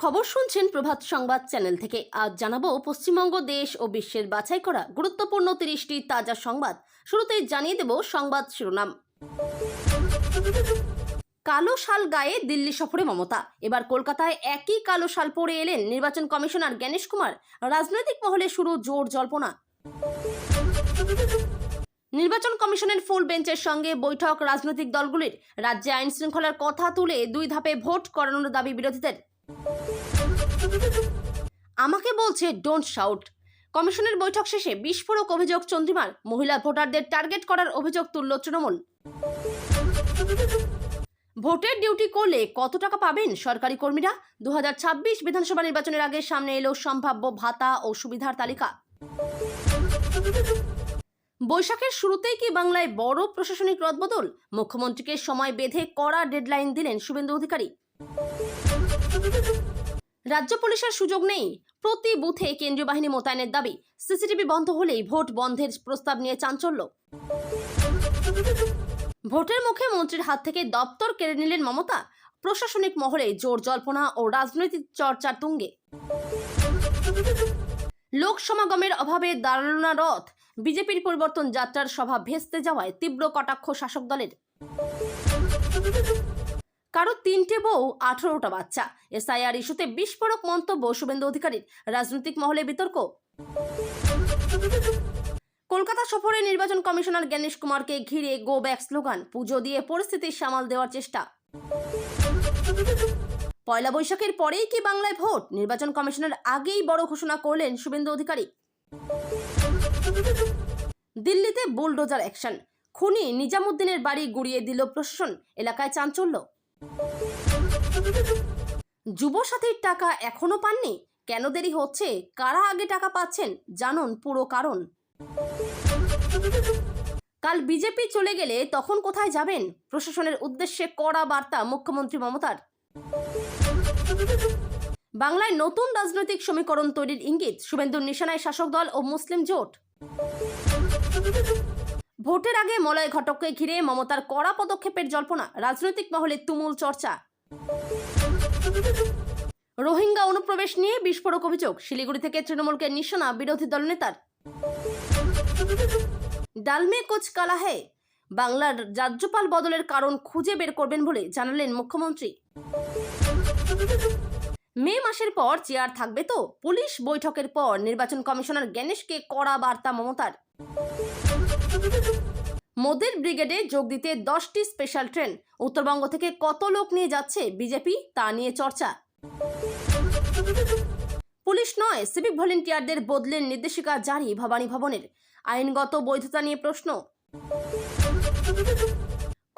খবর শুনছেন প্রভাত সংবাদ চ্যানেল থেকে। আজ জানাবো পশ্চিমবঙ্গ দেশ ও বিশ্বের বাছাই করা গুরুত্বপূর্ণ 30টি তাজা সংবাদ। শুরুতেই জানিয়ে দেব সংবাদ শিরোনাম। কালো শাল গায়ে দিল্লি সফরে মমতা। এবার কলকাতায় একই কালো শাল পরে এলেন নির্বাচন কমিশনার জ্ঞানেশ কুমার। রাজনৈতিক মহলে শুরু জোর জল্পনা। নির্বাচন কমিশনের ফুল বেঞ্চের সঙ্গে বৈঠক রাজনৈতিক দলগুলির। রাজ্যে আইন শৃঙ্খলার কথা তুলে 2 ধাপে ভোট করানোর দাবি বিরোধীদের। আমাকে বলছে ডোন্ট শাউট। কমিশনের বৈঠক শেষে বিস্ফোরক অভিযোগ চন্দ্রিমার। মহিলা ভোটারদের টার্গেট করার অভিযোগ তুলল তৃণমূল। ভোটের ডিউটি করলে কত টাকা পাবেন সরকারি কর্মীরা? 2026 বিধানসভা নির্বাচনের আগে সামনে এলো সম্ভাব্য ভাতা ও সুবিধার তালিকা। বৈশাখের শুরুতেই কি বাংলায় বড় প্রশাসনিক রদবদল? মুখ্যমন্ত্রীকে সময় বেঁধে কড়া ডেডলাইন দিলেন শুভেন্দু অধিকারী। রাজ্য পুলিশের সুযোগ নেই, প্রতি বুথে কেন্দ্রীয় বাহিনী মোতায়েনের দাবি। সিসিটিভি বন্ধ হলেই ভোট বন্ধের প্রস্তাব নিয়ে চাঞ্চল্য। ভোটের মুখে মন্ত্রীর হাত থেকে দপ্তর কেড়ে নিলেন মমতা। প্রশাসনিক মহলে জোর জল্পনা ও রাজনৈতিক চর্চার তুঙ্গে। লোক সমাগমের অভাবে দাঁড়ালো না রথ। বিজেপির পরিবর্তন যাত্রার সভা ভেস্তে যাওয়ায় তীব্র কটাক্ষ শাসক দলের। কারো 3টে বউ 18টা বাচ্চা। এসআইআর ইস্যুতে বিস্ফোরক মন্তব্য শুভেন্দু অধিকারীর। রাজনৈতিক মহলে বিতর্ক। কলকাতা সফরে নির্বাচন কমিশনার জ্ঞানেশ কুমারকে ঘিরে গো ব্যাক স্লোগান। পুজো দিয়ে পরিস্থিতি সামাল দেওয়ার চেষ্টা। পয়লা বৈশাখের পরেই কি বাংলায় ভোট? নির্বাচন কমিশনের আগেই বড় ঘোষণা করলেন শুভেন্দু অধিকারী। দিল্লিতে বুলডোজার অ্যাকশন। খুনি নিজামুদ্দিনের বাড়ি গুড়িয়ে দিল প্রশাসন। এলাকায় চাঞ্চল্য। যুবসাথীর টাকা এখনো পাননি? কেন দেরি হচ্ছে? কারা আগে টাকা পাচ্ছেন? জানুন পুরো কারণ। কাল বিজেপি চলে গেলে তখন কোথায় যাবেন? প্রশাসনের উদ্দেশ্যে কড়া বার্তা মুখ্যমন্ত্রী মমতার। বাংলায় নতুন রাজনৈতিক সমীকরণ তৈরির ইঙ্গিত। শুভেন্দুর নিশানায় শাসক দল ও মুসলিম জোট। ভোটের আগে মলয় ঘটককে ঘিরে মমতার কড়া পদক্ষেপের জল্পনা। রাজনৈতিক মহলে তুমুল চর্চা। রোহিঙ্গা অনুপ্রবেশ নিয়ে বিস্ফোরক অভিযোগ। শিলিগুড়ি থেকে তৃণমূলকে নিশানা বিরোধী দলনেতার। ডালমে কুচ কালা হ্যায়। বাংলার রাজ্যপাল বদলের কারণ খুঁজে বের করবেন বলে জানালেন মুখ্যমন্ত্রী। মে মাসের পর চেয়ার থাকবে তো? পুলিশ বৈঠকের পর নির্বাচন কমিশনার জ্ঞানেশকে কড়া বার্তা মমতার। মোদির ব্রিগেডে যোগ দিতে 10টি স্পেশাল ট্রেন। উত্তরবঙ্গ থেকে কত লোক নিয়ে যাচ্ছে বিজেপি, তা নিয়ে চর্চা। পুলিশ নয়, সিভিক ভলেন্টিয়ারদের বদলের নির্দেশিকা জারি ভবানী ভবনের। আইনগত বৈধতা নিয়ে প্রশ্ন।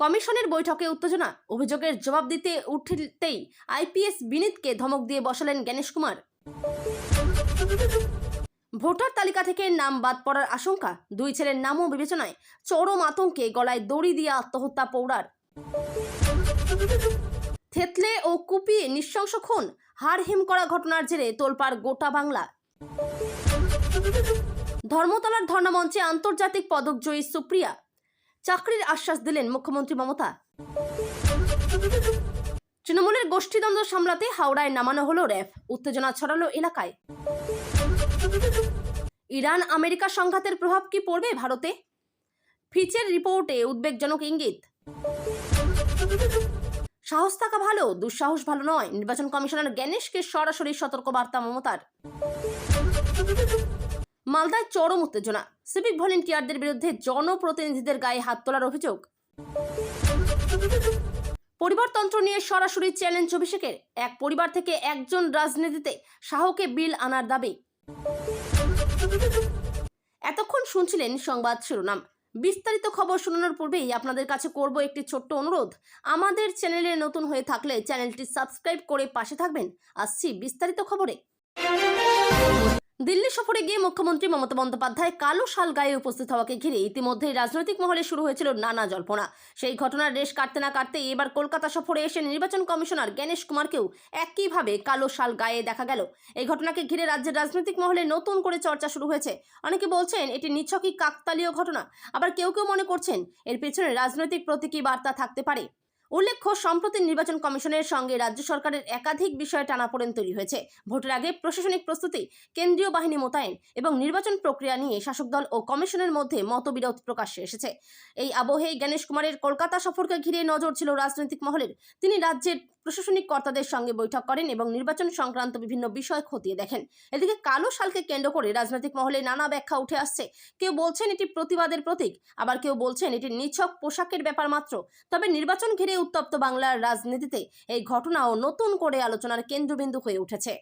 কমিশনের বৈঠকে উত্তেজনা। অভিযোগের জবাব দিতে উঠতেই আইপিএস বিনীতকে ধমক দিয়ে বসালেন জ্ঞানেশ কুমার। ভোটার তালিকা থেকে নাম বাদ পড়ার আশঙ্কা। 2 ছেলের নামও বিবেচনায়। চরম আতঙ্কে গলায় দড়ি দিয়ে আত্মহত্যা পৌরার। থেতলে ও কুপিয়ে নৃশংস খুন। হাড় হিম করা ঘটনার জেরে তোলপাড় গোটা বাংলা। ধর্মতলার ধর্ণামঞ্চে আন্তর্জাতিক পদক জয়ী সুপ্রিয়া। চাকরির আশ্বাস দিলেন মুখ্যমন্ত্রী মমতা। তৃণমূলের গোষ্ঠীদ্বন্দ্ব সামলাতে হাওড়ায় নামানো হলো র্যাফ। উত্তেজনা ছড়ালো এলাকায়। ইরান আমেরিকা সংঘাতের প্রভাব কি পড়বে ভারতে? ফিচের রিপোর্টে উদ্বেগজনক ইঙ্গিত। সাহস থাকা ভালো, দুঃসাহস ভালো নয়। নির্বাচন কমিশনার জ্ঞানেশকে সরাসরি সতর্কবার্তা মমতার। মালদায় চরম উত্তেজনা। সিভিক ভলেন্টিয়ারদের বিরুদ্ধে জনপ্রতিনিধিদের গায়ে হাত তোলার অভিযোগ। পরিবারতন্ত্র নিয়ে সরাসরি চ্যালেঞ্জ অভিষেকের। এক পরিবার থেকে একজন রাজনীতিতে শাহকে বিল আনার দাবি। এতক্ষণ শুনছিলেন সংবাদ শিরোনাম। বিস্তারিত খবর শোনানোর পূর্বেই আপনাদের কাছে করব একটি ছোট্ট অনুরোধ। আমাদের চ্যানেলে নতুন হয়ে থাকলে চ্যানেলটি সাবস্ক্রাইব করে পাশে থাকবেন। আসছি বিস্তারিত খবরে। দিল্লি সফরে গিয়ে মুখ্যমন্ত্রী মমতা বন্দ্যোপাধ্যায় কালো শাল গায়ে উপস্থিত হওয়াকে ঘিরে ইতিমধ্যেই রাজনৈতিক মহলে শুরু হয়েছিল নানা জল্পনা। সেই ঘটনার রেশ কাটতে না কাটতে এবার কলকাতা সফরে এসে নির্বাচন কমিশনার জ্ঞানেশ কুমারকেও একইভাবে কালো শাল গায়ে দেখা গেল। এই ঘটনাকে ঘিরে রাজ্যের রাজনৈতিক মহলে নতুন করে চর্চা শুরু হয়েছে। অনেকে বলছেন এটি নিছকই কাকতালীয় ঘটনা, আবার কেউ কেউ মনে করছেন এর পেছনে রাজনৈতিক প্রতীকী বার্তা থাকতে পারে। উল্লেখ্য, সম্প্রতি নির্বাচন কমিশনের সঙ্গে রাজ্য সরকারের একাধিক বিষয়ে টানাপোড়েন তৈরি হয়েছে। ভোটের আগে প্রশাসনিক প্রস্তুতি, কেন্দ্রীয় বাহিনী মোতায়েন এবং নির্বাচন প্রক্রিয়া নিয়ে শাসক দল ও কমিশনের মধ্যে মতবিরোধ প্রকাশ্যে এসেছে। এই আবহেই গণেশ কুমারের কলকাতা সফরকে ঘিরে নজর ছিল রাজনৈতিক মহলের। তিনি রাজ্যের প্রশাসনিক কর্তাদের সঙ্গে বৈঠক করেন এবং নির্বাচন সংক্রান্ত বিভিন্ন বিষয় খতিয়ে দেখেন। এদিকে কালো শালকে কেন্দ্র করে রাজনৈতিক মহলে নানা ব্যাখ্যা উঠে আসছে। কেউ বলছেন এটি প্রতিবাদের প্রতীক, আবার কেউ বলছেন এটি নিছক পোশাকের ব্যাপার মাত্র। তবে নির্বাচন ঘিরে উত্তপ্ত বাংলার রাজনীতিতে এই ঘটনাও নতুন করে আলোচনার কেন্দ্রবিন্দু হয়ে উঠেছে।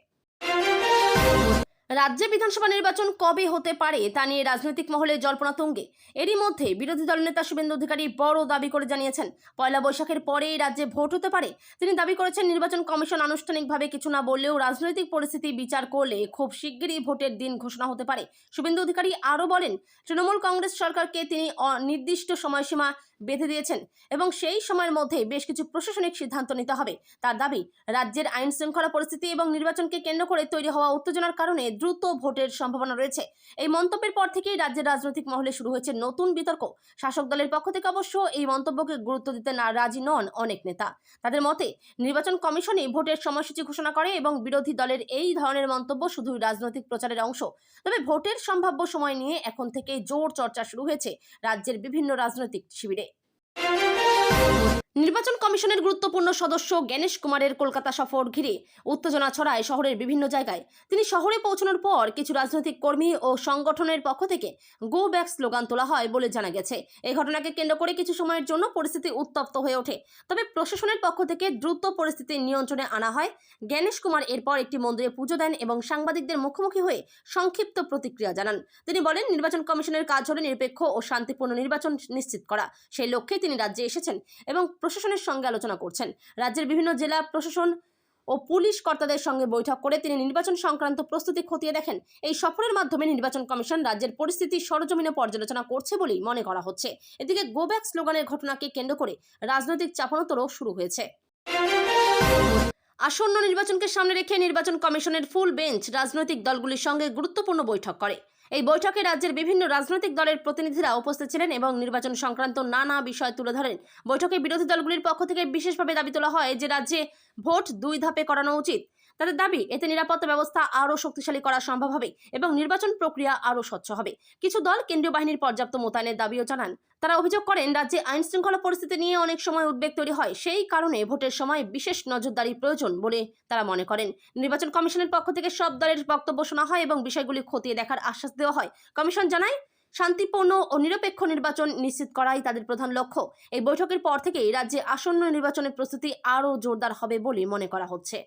রাজ্যে বিধানসভা নির্বাচন কবে হতে পারে তা নিয়ে রাজনৈতিক মহলে জল্পনা তুঙ্গে। এরই মধ্যে বিরোধী দলনেতা শুভেন্দু অধিকারী বড় দাবি করে জানিয়েছেন, পয়লা বৈশাখের পরেই রাজ্যে ভোট হতে পারে। তিনি দাবি করেছেন, নির্বাচন কমিশন আনুষ্ঠানিকভাবে কিছু না বললেও রাজনৈতিক পরিস্থিতি বিচার করলে খুব শিগগিরই ভোটের দিন ঘোষণা হতে পারে। শুভেন্দু অধিকারী আরও বলেন, তৃণমূল কংগ্রেস সরকারকে তিনি অনির্দিষ্ট সময়সীমা বেঁধে দিয়েছেন এবং সেই সময়ের মধ্যে বেশ কিছু প্রশাসনিক সিদ্ধান্ত নিতে হবে। তার দাবি, রাজ্যের আইন শৃঙ্খলা পরিস্থিতি এবং নির্বাচনকে কেন্দ্র করে তৈরি হওয়া উত্তেজনার কারণে দ্রুত ভোটের সম্ভাবনা রয়েছে। এই মন্তব্যের পর থেকেই রাজ্যের রাজনৈতিক মহলে শুরু হয়েছে নতুন বিতর্ক। শাসক দলের পক্ষ থেকে অবশ্য এই মন্তব্যকে গুরুত্ব দিতে রাজি নন অনেক নেতা। তাদের মতে, নির্বাচন কমিশনই ভোটের সময়সূচি ঘোষণা করে এবং বিরোধী দলের এই ধরনের মন্তব্য শুধুই রাজনৈতিক প্রচারের অংশ। তবে ভোটের সম্ভাব্য সময় নিয়ে এখন থেকেই জোর চর্চা শুরু হয়েছে রাজ্যের বিভিন্ন রাজনৈতিক শিবিরে। নির্বাচন কমিশনের গুরুত্বপূর্ণ সদস্য গণেশ কুমারের কলকাতা সফর ঘিরে উত্তেজনা ছড়ায় শহরের বিভিন্ন জায়গায়। তিনি শহরে পৌঁছানোর পর কিছু রাজনৈতিক কর্মী ও সংগঠনের পক্ষ থেকে গো ব্যাক স্লোগান তোলা হয় বলে জানা গেছে। এই ঘটনাকে কেন্দ্র করে কিছু সময়ের জন্য পরিস্থিতি উত্তপ্ত হয়ে ওঠে। তবে প্রশাসনের পক্ষ থেকে দ্রুত পরিস্থিতি নিয়ন্ত্রণে আনা হয়। গণেশ কুমার এরপর একটি মন্দিরে পুজো দেন এবং সাংবাদিকদের মুখোমুখি হয়ে সংক্ষিপ্ত প্রতিক্রিয়া জানান। তিনি বলেন, নির্বাচন কমিশনের কাজ হল নিরপেক্ষ ও শান্তিপূর্ণ নির্বাচন নিশ্চিত করা। সেই লক্ষ্যে তিনি রাজ্যে এসেছেন এবং প্রশাসনের সঙ্গে আলোচনা করছেন। রাজ্যের বিভিন্ন জেলা প্রশাসন ও পুলিশ কর্তাদের সঙ্গে বৈঠক করে তিনি নির্বাচন সংক্রান্ত প্রস্তুতি খতিয়ে দেখেন। এই সফরের মাধ্যমে নির্বাচন কমিশন রাজ্যের পরিস্থিতি সরেজমিনে পর্যালোচনা করছে বলেই মনে করা হচ্ছে। এদিকে গো ব্যাক স্লোগানের ঘটনাকে কেন্দ্র করে রাজনৈতিক চাপানোতরও শুরু হয়েছে। আসন্ন নির্বাচনকে সামনে রেখে নির্বাচন কমিশনের ফুল বেঞ্চ রাজনৈতিক দলগুলির সঙ্গে গুরুত্বপূর্ণ বৈঠক করে। এই বৈঠকে রাজ্যের বিভিন্ন রাজনৈতিক দলের প্রতিনিধিরা উপস্থিত ছিলেন এবং নির্বাচন সংক্রান্ত নানা বিষয় তুলে ধরেন। বৈঠকে বিরোধী দলগুলির পক্ষ থেকে বিশেষভাবে দাবি তোলা হয় যে রাজ্যে ভোট 2 ধাপে করানো উচিত। তাদের দাবি, এতে নিরাপত্তা ব্যবস্থা আরও শক্তিশালী করা সম্ভব হবে এবং নির্বাচন প্রক্রিয়া আরও স্বচ্ছ হবে। কিছু দল কেন্দ্রীয় বাহিনীর পর্যাপ্ত মোতায়েনের দাবিও জানান। তারা অভিযোগ করেন, রাজ্যে আইন শৃঙ্খলা পরিস্থিতি নিয়ে অনেক সময় উদ্বেগ তৈরি হয়, সেই কারণে ভোটের সময় বিশেষ নজরদারি প্রয়োজন বলে তারা মনে করেন। নির্বাচন কমিশনের পক্ষ থেকে সব দলের বক্তব্য শোনা হয় এবং বিষয়গুলি খতিয়ে দেখার আশ্বাস দেওয়া হয়। কমিশন জানায়, শান্তিপূর্ণ ও নিরপেক্ষ নির্বাচন নিশ্চিত করাই তাদের প্রধান লক্ষ্য। এই বৈঠকের পর থেকেই রাজ্যে আসন্ন নির্বাচনের প্রস্তুতি আরও জোরদার হবে বলে মনে করা হচ্ছে।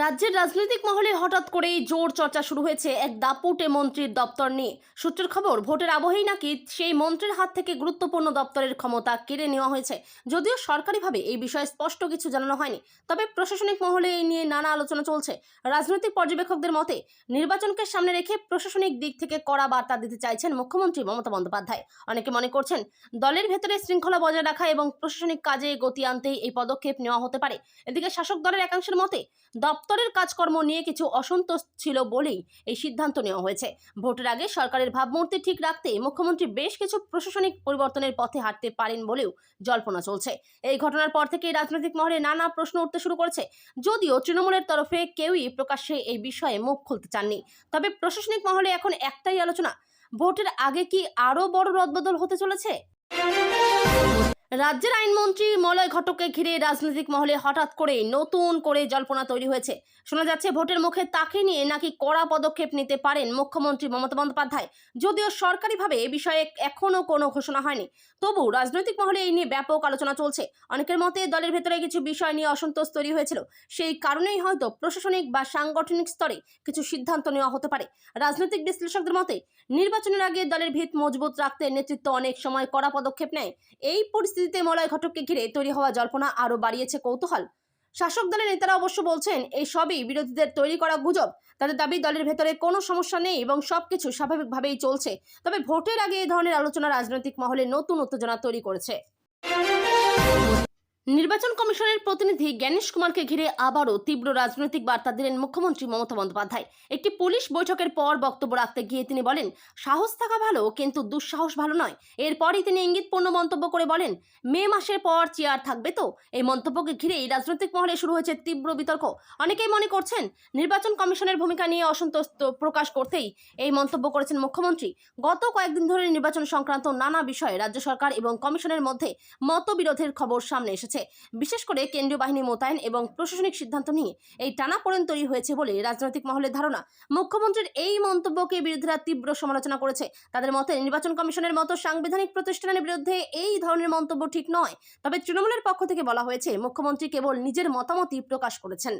রাজ্যের রাজনৈতিক মহলে হঠাৎ করেই জোর চর্চা শুরু হয়েছে এক দাপুটে মন্ত্রীর দপ্তর নিয়ে। সূত্রের খবর, ভোটের আবহেই নাকি সেই মন্ত্রীর হাত থেকে গুরুত্বপূর্ণ দপ্তরের ক্ষমতা কেড়ে নেওয়া হয়েছে। যদিও সরকারিভাবে এই বিষয়ে স্পষ্ট কিছু জানানো হয়নি, তবে প্রশাসনিক মহলে এই নিয়ে নানা আলোচনা চলছে। রাজনৈতিক পর্যবেক্ষকদের মতে, নির্বাচনকে সামনে রেখে প্রশাসনিক দিক থেকে কড়া বার্তা দিতে চাইছেন মুখ্যমন্ত্রী মমতা বন্দ্যোপাধ্যায়। অনেকে মনে করছেন, দলের ভেতরে শৃঙ্খলা বজায় রাখা এবং প্রশাসনিক কাজে গতি আনতেই এই পদক্ষেপ নেওয়া হতে পারে। এদিকে শাসক দলের একাংশের মতে, দপ্তরের কাজকর্ম নিয়ে কিছু অসন্তোষ ছিল বলেই এই সিদ্ধান্ত নেওয়া হয়েছে। ভোটের আগে সরকারের ভাবমূর্তি ঠিক রাখতে মুখ্যমন্ত্রী বেশ কিছু প্রশাসনিক পরিবর্তনের পথে হাঁটতে পারেন বলেও জল্পনা চলছে। এই ঘটনার পর থেকেই রাজনৈতিক মহলে নানা প্রশ্ন উঠতে শুরু করেছে। যদিও তৃণমূলের তরফে কেউই প্রকাশ্যে এই বিষয়ে মুখ খুলতে চাননি, তবে প্রশাসনিক মহলে এখন একটাই আলোচনা, ভোটের আগে কি আরও বড় রদবদল হতে চলেছে? রাজ্যের আইনমন্ত্রী মলয় ঘটককে ঘিরে রাজনৈতিক মহলে হঠাৎ করে নতুন করে জল্পনা তৈরি হয়েছে। শোনা যাচ্ছে, ভোটের মুখে তাকে নিয়ে নাকি কড়া পদক্ষেপ নিতে পারেন মুখ্যমন্ত্রী মমতা বন্দ্যোপাধ্যায়। যদিও সরকারিভাবে এ বিষয়ে এখনও কোনো ঘোষণা হয়নি, তবু রাজনৈতিক মহলে এই নিয়ে ব্যাপক আলোচনা চলছে। অনেকের মতে, দলের ভেতরে কিছু বিষয় নিয়ে অসন্তোষ তৈরি হয়েছিল, সেই কারণেই হয়তো প্রশাসনিক বা সাংগঠনিক স্তরে কিছু সিদ্ধান্ত নেওয়া হতে পারে। রাজনৈতিক বিশ্লেষকদের মতে, নির্বাচনের আগে দলের ভিত মজবুত রাখতে নেতৃত্ব অনেক সময় কড়া পদক্ষেপ নেয়। এই পরিস্থিতিতে মলয় ঘটককে ঘিরে তৈরি হওয়া জল্পনা আরও বাড়িয়েছে কৌতূহল। শাসক দলের নেতারা অবশ্য বলছেন, এই সবই বিরোধীদের তৈরি করা গুজব। তাদের দাবি, দলের ভেতরে কোনো সমস্যা নেই এবং সবকিছু স্বাভাবিকভাবেই চলছে। তবে ভোটের আগে এই ধরনের আলোচনা রাজনৈতিক মহলে নতুন উত্তেজনা তৈরি করেছে। নির্বাচন কমিশনের প্রতিনিধি জ্ঞানেশ কুমারকে ঘিরে আবারও তীব্র রাজনৈতিক বার্তা দিলেন মুখ্যমন্ত্রী মমতা বন্দ্যোপাধ্যায়। একটি পুলিশ বৈঠকের পর বক্তব্য রাখতে গিয়ে তিনি বলেন, সাহস থাকা ভালো কিন্তু দুঃসাহস ভালো নয়। এরপরই তিনি ইঙ্গিতপূর্ণ মন্তব্য করে বলেন, মে মাসের পর চেয়ার থাকবে তো। এই মন্তব্যকে ঘিরেই রাজনৈতিক মহলে শুরু হয়েছে তীব্র বিতর্ক। অনেকেই মনে করছেন নির্বাচন কমিশনের ভূমিকা নিয়ে অসন্তোষ প্রকাশ করতেই এই মন্তব্য করেছেন মুখ্যমন্ত্রী। গত কয়েকদিন ধরে নির্বাচন সংক্রান্ত নানা বিষয়ে রাজ্য সরকার এবং কমিশনের মধ্যে মতবিরোধের খবর সামনে এসেছে। বিশেষ করে কেন্দ্রীয় বাহিনী মোতায়েন এবং প্রশাসনিক সিদ্ধান্ত নিয়ে এই টানাপোড়েন তৈরি হয়েছে বলে রাজনৈতিক মহলের ধারণা। মুখ্যমন্ত্রীর এই মন্তব্যকে বিরোধীরা তীব্র সমালোচনা করেছে। তাদের মতে নির্বাচন কমিশনের মতো সাংবিধানিক প্রতিষ্ঠানের বিরুদ্ধে এই ধরনের মন্তব্য ঠিক নয়। তবে তৃণমূলের পক্ষ থেকে বলা হয়েছে, মুখ্যমন্ত্রী কেবল নিজের মতামতই প্রকাশ করেছেন।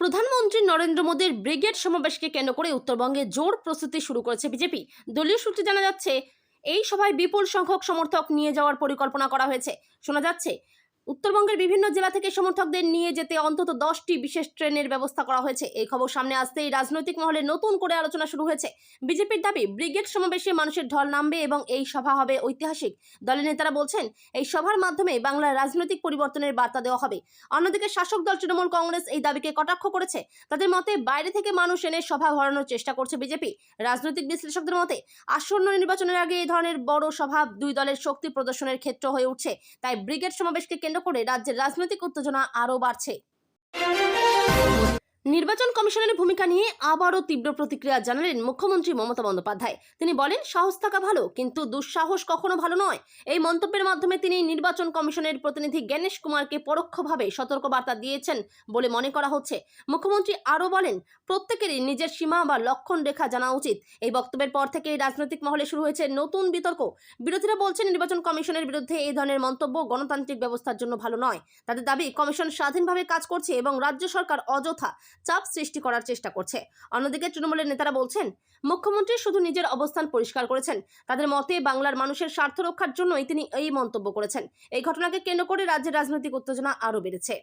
প্রধানমন্ত্রী নরেন্দ্র মোদীর ব্রিগেড সমাবেশকে কেন্দ্র করে উত্তরবঙ্গে জোর প্রস্তুতি শুরু করেছে বিজেপি। দলীয় সূত্রে জানা যাচ্ছে, এই সভায় বিপুল সংখ্যক সমর্থক নিয়ে যাওয়ার পরিকল্পনা করা হয়েছে। শোনা যাচ্ছে, উত্তরবঙ্গের বিভিন্ন জেলা থেকে সমর্থকদের নিয়ে যেতে অন্তত 10টি বিশেষ ট্রেনের ব্যবস্থা করা হয়েছে। এই খবর সামনে আসতেই রাজনৈতিক মহলে নতুন করে আলোচনা শুরু হয়েছে। বিজেপির দাবি, ব্রিগেড সমাবেশে মানুষের ঢল নামবে এবং এই সভা হবে ঐতিহাসিক। দলের নেতারা বলছেন, এই সভার মাধ্যমে বাংলার রাজনৈতিক পরিবর্তনের বার্তা দেওয়া হবে। অন্যদিকে শাসক দল তৃণমূল কংগ্রেস এই দাবিকে কটাক্ষ করেছে। তাদের মতে, বাইরে থেকে মানুষ এনে সভা ভরানোর চেষ্টা করছে বিজেপি। রাজনৈতিক বিশ্লেষকদের মতে, আসন্ন নির্বাচনের আগে এই ধরনের বড় সভা দুই দলের শক্তি প্রদর্শনের ক্ষেত্র হয়ে উঠছে। তাই ব্রিগেড সমাবেশকে কেন্দ্র করে রাজ্যের রাজনৈতিক উত্তেজনা আরও বাড়ছে। নির্বাচন কমিশনের ভূমিকা নিয়ে আবারও তীব্র প্রতিক্রিয়া জানালেন মুখ্যমন্ত্রী মমতা বন্দ্যোপাধ্যায়। তিনি বলেন, সাহস থাকা ভালো কিন্তু দুঃসাহস কখনো ভালো নয়। এই মন্তব্যের মাধ্যমে তিনি নির্বাচন কমিশনের প্রতিনিধি জ্ঞানেশ কুমারকে পরোক্ষভাবে সতর্কবার্তা দিয়েছেন বলে মনে করা হচ্ছে। মুখ্যমন্ত্রী আরও বলেন, প্রত্যেকেরই নিজের সীমা বা লক্ষণ রেখা জানা উচিত। এই বক্তব্যের পর থেকে রাজনৈতিক মহলে শুরু হয়েছে নতুন বিতর্ক। বিরোধীরা বলছেন, নির্বাচন কমিশনের বিরুদ্ধে এই ধরনের মন্তব্য গণতান্ত্রিক ব্যবস্থার জন্য ভালো নয়। তাদের দাবি, কমিশন স্বাধীনভাবে কাজ করছে এবং রাজ্য সরকার অযথা চাপ সৃষ্টি করার চেষ্টা করছে। অন্যদিকে তৃণমূলের নেতারা বলছেন, মুখ্যমন্ত্রী শুধু নিজের অবস্থান পরিষ্কার করেছেন। তাদের মতে, বাংলার মানুষের স্বার্থ রক্ষার জন্যই তিনি এই মন্তব্য করেছেন। এই ঘটনাকে কেন্দ্র করে রাজ্যের রাজনৈতিক উত্তেজনা আরও বেড়েছে।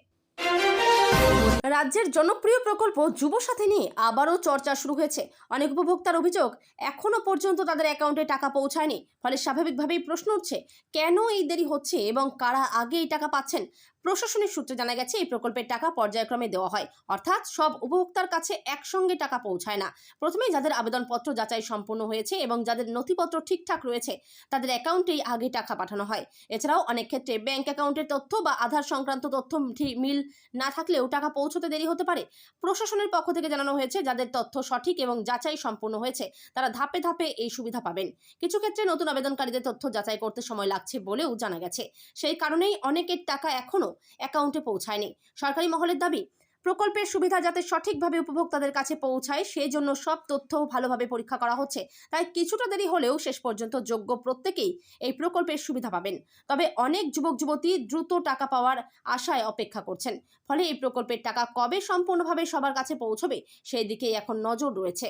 রাজ্যের জনপ্রিয় প্রকল্প যুবসাথী নিয়ে আবারও চর্চা শুরু হয়েছে। অনেক উপভোক্তার অভিযোগ, এখনো পর্যন্ত তাদের অ্যাকাউন্টে টাকা পৌঁছায়নি। ফলে স্বাভাবিকভাবেই প্রশ্ন উঠছে, কেন এই দেরি হচ্ছে এবং কারা আগে এই টাকা পাচ্ছেন। প্রশাসনিক সূত্রে জানা গেছে, এই প্রকল্পের টাকা পর্যায়ক্রমে দেওয়া হয়, অর্থাৎ সব উপভোক্তার কাছে একসঙ্গে টাকা পৌঁছায় না। প্রথমেই যাদের আবেদনপত্র যাচাই সম্পন্ন হয়েছে এবং যাদের নথিপত্র ঠিকঠাক রয়েছে তাদের অ্যাকাউন্টেই আগে টাকা পাঠানো হয়। এছাড়াও অনেক ক্ষেত্রে ব্যাংক অ্যাকাউন্টের তথ্য বা আধার সংক্রান্ত তথ্য মিল না থাকলেও টাকা পৌঁছতে দেরি হতে পারে। প্রশাসনের পক্ষ থেকে জানানো হয়েছে, যাদের তথ্য সঠিক এবং যাচাই সম্পন্ন হয়েছে তারা ধাপে ধাপে এই সুবিধা পাবেন। কিছু ক্ষেত্রে নতুন আবেদনকারীদের তথ্য যাচাই করতে সময় লাগছে বলেও জানা গেছে। সেই কারণেই অনেকের টাকা এখনো অ্যাকাউন্টে পৌঁছায়নি। সরকারি মহলের দাবি, প্রকল্পের সুবিধা যাতে সঠিকভাবে উপভোক্তাদের কাছে পৌঁছায় সেই জন্য সব তথ্য ভালোভাবে পরীক্ষা করা হচ্ছে। তাই কিছুটা দেরি হলেও শেষ পর্যন্ত যোগ্য প্রত্যেকেই এই প্রকল্পের সুবিধা পাবেন। তবে অনেক যুবক যুবতী দ্রুত টাকা পাওয়ার আশায় অপেক্ষা করছেন। ফলে এই প্রকল্পের টাকা কবে সম্পূর্ণভাবে সবার কাছে পৌঁছবে সেই দিকেই এখন নজর রয়েছে।